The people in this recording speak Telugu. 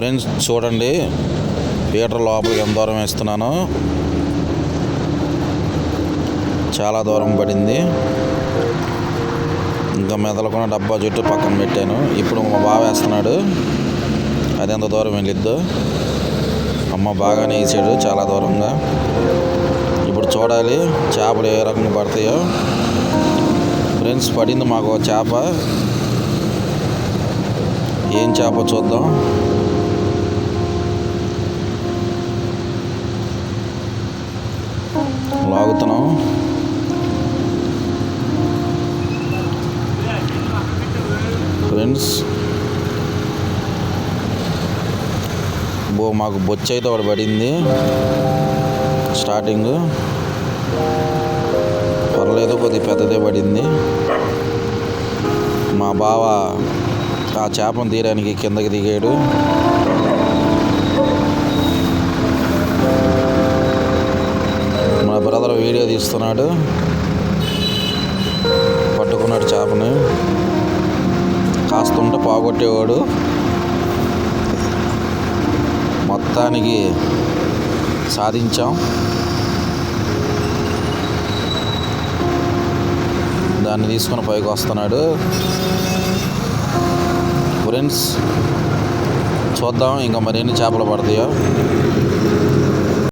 ఫ్రెండ్స్ చూడండి, పీటర్ లోపలికి ఎంత దూరం వేస్తున్నాను. చాలా దూరం పడింది. ఇంకా మెదలకుండా డబ్బా చుట్టూ పక్కన పెట్టాను. ఇప్పుడు మా బావ వేస్తున్నాడు. అది ఎంత దూరం వెళ్ళిద్దో. అమ్మ బాగానే వేసాడు చాలా దూరంగా. ఇప్పుడు చూడాలి చేపలు ఏ రకంగా పడతాయో. ఫ్రెండ్స్ పడింది మాకు ఒక చేప. ఏం చేప చూద్దాం. లాగుతున్నాం. ఫ్రెండ్స్ మాకు బొచ్చు అయితే ఒకటి పడింది. స్టార్టింగ్ పర్లేదు, కొద్దిగా పెద్దదే పడింది. మా బావ ఆ చేపను తీయడానికి కిందకి దిగాడు. మా బ్రదర్ వీడియో తీస్తున్నాడు. పట్టుకున్నాడు చేపని. కాస్తుంటే పోగొట్టేవాడు. మొత్తానికి సాధించాం. దాన్ని తీసుకొని పైకి వస్తున్నాడు. ఫ్రెండ్స్ చూద్దాం ఇంకా మరిన్ని చేపలు పడతాయో.